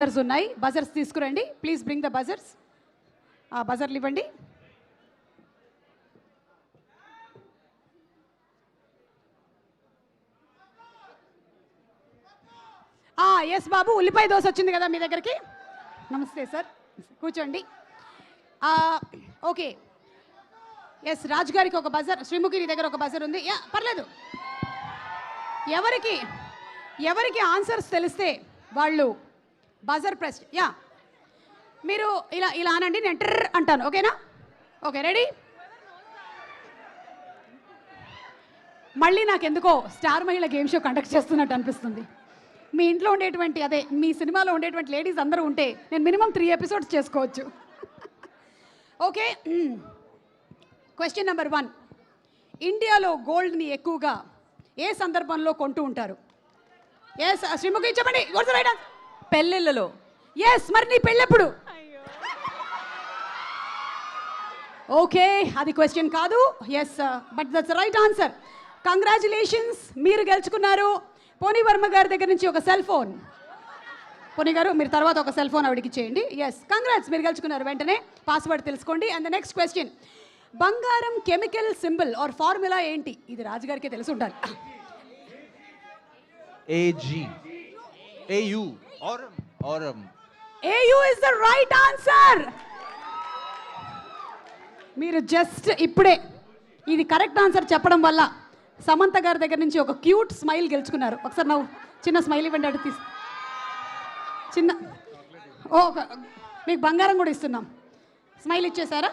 Buzzers ఉన్నాయి. Buzzers తీసుకురండి. Please bring the buzzers. బజర్లు ఇవ్వండి. ఎస్ బాబు, ఉల్లిపాయ దోశ వచ్చింది కదా మీ దగ్గరికి. నమస్తే సార్, కూర్చోండి. ఓకే, ఎస్ రాజు గారికి ఒక బజర్, శ్రీముఖి దగ్గర ఒక బజర్ ఉంది. పర్లేదు, ఎవరికి ఆన్సర్స్ తెలిస్తే వాళ్ళు బజర్ ప్రెస్. మీరు ఇలా అనండి, నేను ట్రర్ అంటాను. ఓకేనా? Okay, ready? మళ్ళీ నాకెందుకో స్టార్ మహిళ గేమ్ షో కండక్ట్ చేస్తున్నట్టు అనిపిస్తుంది. మీ ఇంట్లో ఉండేటువంటి, అదే మీ సినిమాలో ఉండేటువంటి లేడీస్ అందరూ ఉంటే నేను మినిమం 3 ఎపిసోడ్స్ చేసుకోవచ్చు. Okay, question number 1. ఇండియాలో గోల్డ్ని ఎక్కువగా ఏ సందర్భంలో కొంటూ ఉంటారు? ఎస్ శ్రీముఖి చెప్పండి. పెళ్ళిళ్ళలో. ఎస్, మరి నీ పెళ్ళెప్పుడు? ఓకే, అది క్వశ్చన్ కాదు. Yes, but that's right answer. Congratulations, మీరు గెలుచుకున్నారు పోనీ వర్మ గారి దగ్గర నుంచి ఒక సెల్ ఫోన్. పోనీ గారు, మీరు తర్వాత ఒక సెల్ ఫోన్ ఆవిడకి ఇచ్చేయండి. ఎస్, కంగ్రాట్స్, మీరు గెలుచుకున్నారు. వెంటనే పాస్వర్డ్ తెలుసుకోండి. అండ్ ద నెక్స్ట్ క్వశ్చన్, బంగారం కెమికల్ సింబల్ ఆర్ ఫార్ములా ఏంటి? ఇది రాజుగారికి తెలిసి ఉండాలి. AG. AU. Aurum. AU is the right answer. మీరు జస్ట్ ఇప్పుడే ఇది కరెక్ట్ ఆన్సర్ చెప్పడం వల్ల సమంత గారి దగ్గర నుంచి ఒక క్యూట్ స్మైల్ గెలుచుకున్నారు. ఒకసారి నవ్వు, చిన్న స్మైల్ ఇవ్వండి. అటు తీసి చిన్న మీకు బంగారం కూడా ఇస్తున్నాం. స్మైల్ ఇచ్చేసారా?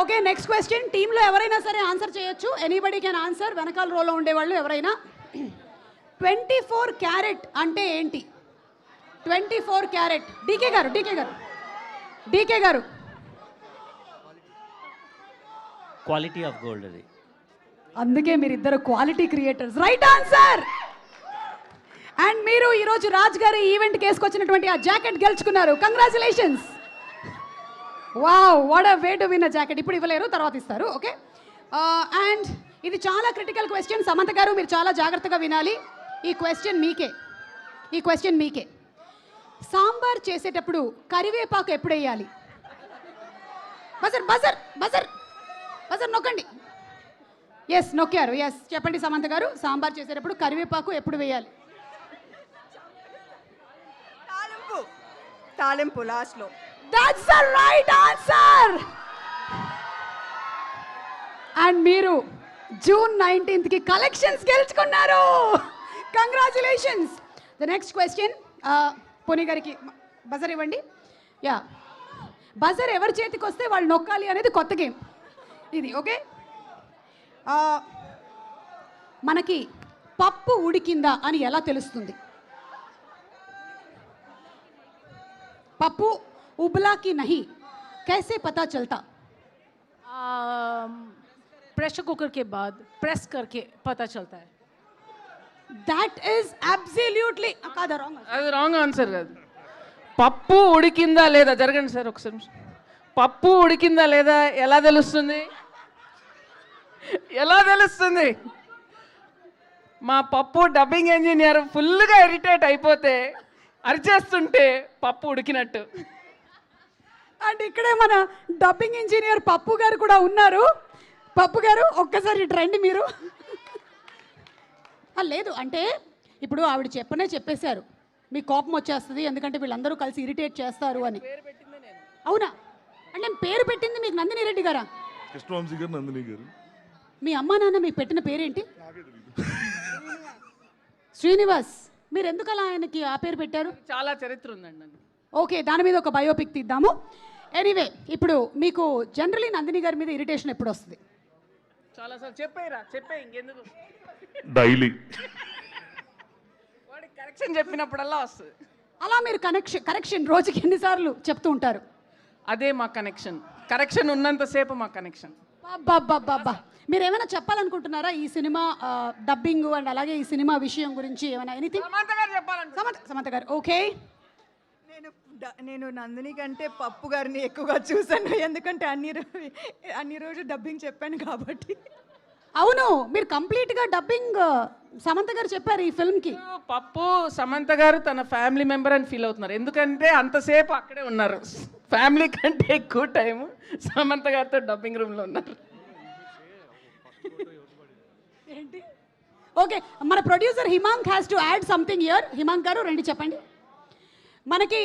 Okay, next question. టీంలో ఎవరైనా సరే ఆన్సర్ చేయొచ్చు. Anybody can answer. వెనకాల రోలో ఉండేవాళ్ళు ఎవరైనా. 24 క్యారెట్ అంటే ఏంటి? 24 క్యారెట్. డీకే గారు క్వాలిటీ ఆఫ్ గోల్డ్. అది అందుకే మీరిద్దరు quality creators. Right answer. And మీరు ఈరోజు రాజ్ గారి ఈవెంట్కి వేసుకొచ్చినటువంటి ఆ జాకెట్ గెలుచుకున్నారు. Congratulations. Wow, what a way to win a jacket. ఇప్పుడు ఇవ్వలేరు, తర్వాత ఇస్తారు. ఓకే, అండ్ ఇది చాలా క్రిటికల్ క్వశ్చన్. సమంత గారు, మీరు చాలా జాగ్రత్తగా వినాలి. ఈ క్వశ్చన్ మీకే. సాంబార్ చేసేటప్పుడు కరివేపాకు ఎప్పుడు వేయాలి? బజర్ నొక్కండి. ఎస్, నొక్కారు. ఎస్, చెప్పండి సమంత గారు, సాంబార్ చేసేటప్పుడు కరివేపాకు ఎప్పుడు వేయాలి? తాలింపు లాస్ట్లో. That's the right answer. And మీరు జూన్ 19కి కలెక్షన్స్ గెలుచుకున్నారు. కంగ్రాచులేషన్స్. ద నెక్స్ట్ క్వశ్చన్, పోనీ గారికి బజర్ ఇవ్వండి. బజర్ ఎవరి చేతికి వస్తే వాళ్ళు నొక్కాలి అనేది కొత్త గేమ్ ఇది. ఓకే, మనకి పప్పు ఉడికిందా అని ఎలా తెలుస్తుంది? పప్పు ఉబలా కి నహీ कैसे पता चलता? प्रेशर कुकर के बाद प्रेस करके पता चलता है. That is absolutely కాదా? అది రాంగ్ ఆన్సర్ కాదు. పప్పు ఉడికిందా లేదా, జరగండి సార్ ఒకసారి. పప్పు ఉడికిందా లేదా ఎలా తెలుస్తుంది? మా పప్పు డబ్బింగ్ ఇంజనీర్ ఫుల్గా ఇరిటేట్ అయిపోతే అరిచేస్తుంటే పప్పు ఉడికినట్టు. అండ్ ఇక్కడే మన డబ్బింగ్ ఇంజనీర్ పప్పు గారు కూడా ఉన్నారు. పప్పు గారు, ఒక్కసారి రండి మీరు. లేదు అంటే ఇప్పుడు ఆవిడ చెప్పేశారు మీకు కోపం వచ్చేస్తుంది, ఎందుకంటే వీళ్ళందరూ కలిసి ఇరిటేట్ చేస్తారు అని. అవునా? అంటే పేరు పెట్టింది మీకు నందిని రెడ్డి గారా? కృష్ణవంశీ గారు, నందిని గారు. మీ అమ్మా నాన్న మీకు పెట్టిన పేరేంటి? శ్రీనివాస్. మీరు ఎందుకు అలా ఆయనకి ఆ పేరు పెట్టారు? చాలా చరిత్ర ఉందండి. ఓకే, దాని మీద ఒక బయోపిక్ తీద్దాము. ఎనీవే, ఇప్పుడు మీకు జనరలీ నందిని గారి మీద ఇరిటేషన్ ఎప్పుడు వస్తుంది? చాలా సార్ చెప్పే ఇంకెందుకు. డైలీ వాడి కరెక్షన్ చెప్పినప్పుడల్లా వస్తుంది. అలా మీరు కరెక్షన్ రోజుకి ఎన్నిసార్లు చెప్తూ ఉంటారు? అదే మా కరెక్షన్ ఉన్నంతసేపు మా కనెక్షన్. బాబా, మీరు ఏమైనా చెప్పాలనుకుంటున్నారా ఈ సినిమా డబ్బింగ్ అండ్ అలాగే ఈ సినిమా విషయం గురించి ఏమైనా? ఎనీథింగ్? సమంత గారు. ఓకే, నేను నందిని కంటే పప్పు గారిని ఎక్కువగా చూసాను, ఎందుకంటే అన్ని రోజు డబ్బింగ్ చెప్పాను కాబట్టి. అవును మీరు కంప్లీట్గా డబ్బింగ్ సమంత గారు చెప్పారు ఈ ఫిల్మ్కి. పప్పు సమంత గారు తన ఫ్యామిలీ మెంబర్ అని ఫీల్ అవుతున్నారు, ఎందుకంటే అంతసేపు అక్కడే ఉన్నారు. ఫ్యామిలీ కంటే ఎక్కువ టైం సమంత గారితో డబ్బింగ్ రూమ్లో ఉన్నారు. ఏంటి? ఓకే, మన producer Himank has to add something here. Himank గారు రండి చెప్పండి. మనకి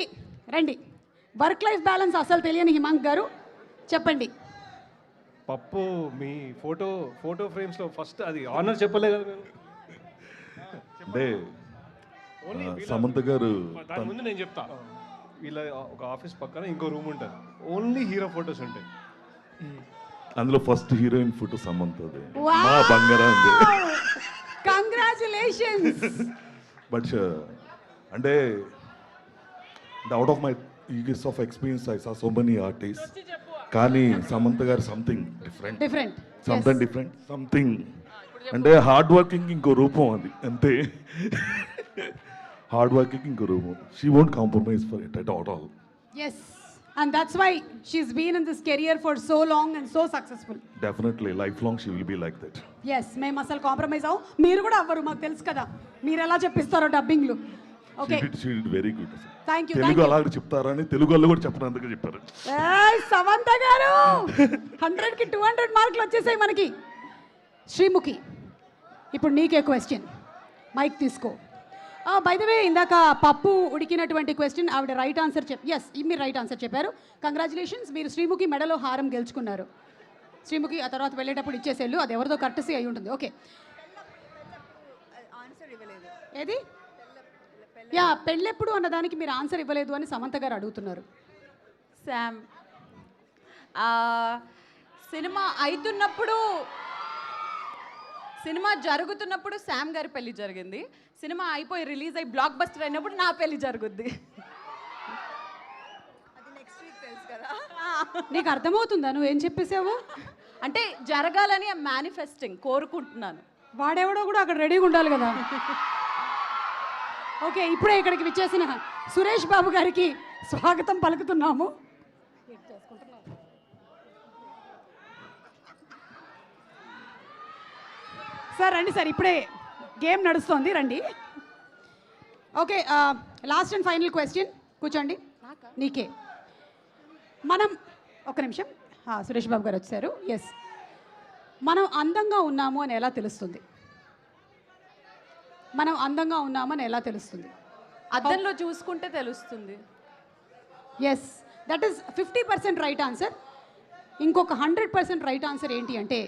రండి, వర్క్ లైఫ్ బ్యాలెన్స్ అసలు తెలియని హిమాంక్ గారు చెప్పండి. పప్పు మీ ఫోటో ఫ్రేమ్స్లో ఫస్ట్ అది ఆనర్ చెప్పలే కదా మేము. అంటే సమంత గారు దాని ముందు నేను చెప్తా, వీళ్ళ ఒక ఆఫీస్ పక్కన ఇంకో రూమ్ ఉంటుంది, ఓన్లీ హీరో ఫొటోస్ ఉంటాయి. అందులో ఫస్ట్ హీరోయిన్ ఫోటో సమంతది, మా బంగారం. కంగ్రాచులేషన్స్. బట్ అంటే out of my years of experience I saw so many artist, కానీ Samantha garu something different, something అంటే హార్డ్ వర్కింగ్ ఇంకో రూపం అది, అంతే. హార్డ్ వర్కింగ్ ఇంకో రూపం. She won't compromise for it at all. Yes, and that's why she's been in this career for so long and so successful. Definitely life long she will be like that. Yes, మేము అసలు compromise అవ్వం, మీరు కూడా అవ్వరు, మాకు తెలుసు కదా మీరు ఎలా చెప్పిస్తారో డబ్బింగ్లు. Okay, she did very good. Thank you. Telugu అలాగే చెప్తారని తెలుగు వాళ్ళు కూడా చెప్పినందుకు చెప్పారు. సమంత గారు 100కి 200 మార్కులు వచ్చేసాయి మనకి. శ్రీముఖి, ఇప్పుడు నీకే క్వశ్చన్, మైక్ తీసుకో. బై ద వే, ఇందాక పప్పు ఉడికినటువంటి క్వశ్చన్ ఆవిడ రైట్ ఆన్సర్ ఎస్, మీరు రైట్ ఆన్సర్ చెప్పారు. కంగ్రాచులేషన్స్, మీరు శ్రీముఖి మెడలో హారం గెలుచుకున్నారు. శ్రీముఖి ఆ తర్వాత వెళ్ళేటప్పుడు ఇచ్చేసేళ్ళు, అది ఎవరిదో కర్టసీ అయి ఉంటుంది. ఓకే, ఏది? యా, పెళ్ళెప్పుడు అన్నదానికి మీరు ఆన్సర్ ఇవ్వలేదు అని సమంత గారు అడుగుతున్నారు. శామ్, సినిమా అవుతున్నప్పుడు, సినిమా జరుగుతున్నప్పుడు శామ్ గారి పెళ్లి జరిగింది. సినిమా అయిపోయి రిలీజ్ అయ్యి బ్లాక్ బస్టర్ అయినప్పుడు నా పెళ్లి జరుగుద్ది. అది నెక్స్ట్ వీక్ తెలుసు కదా. నీకు అర్థమవుతుందా నువ్వేం చెప్పేసావు? అంటే జరగాలని మేనిఫెస్టింగ్ కోరుకుంటున్నాను. వాడెవడో కూడా అక్కడ రెడీగా ఉండాలి కదా. ఓకే, ఇప్పుడే ఇక్కడికి విచ్చేసిన సురేష్ బాబు గారికి స్వాగతం పలుకుతున్నాము. సార్ రండి సార్, ఇప్పుడే గేమ్ నడుస్తోంది, రండి. Okay, last and final question, కూర్చోండి. నీకే. మనం ఒక నిమిషం, సురేష్ బాబు గారు వచ్చారు. ఎస్, మనం అందంగా ఉన్నాము అని ఎలా తెలుస్తుంది? మనం అందంగా ఉన్నామని ఎలా తెలుస్తుంది? అద్దంలో చూసుకుంటే తెలుస్తుంది. Yes, that is 50% right answer. ఇంకొక 100% రైట్ ఆన్సర్ ఏంటి అంటే,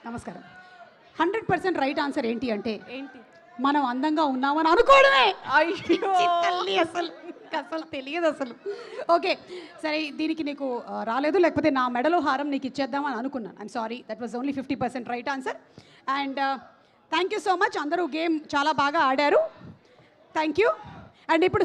నమస్కారం, 100% రైట్ ఆన్సర్ ఏంటి అంటే, ఏంటి? మనం అందంగా ఉన్నామని అనుకోవడమే. అయ్యో, తల్లి, అసలు తెలియదు అసలు. ఓకే సరే, దీనికి నీకు రాలేదు, లేకపోతే నా మెడలో హారం నీకు ఇచ్చేద్దామని అనుకున్నాను. I'm sorry, that was only 50% right answer. And thank you so much, అందరూ గేమ్ చాలా బాగా ఆడారు. Thank you. అండ్ ఇప్పుడు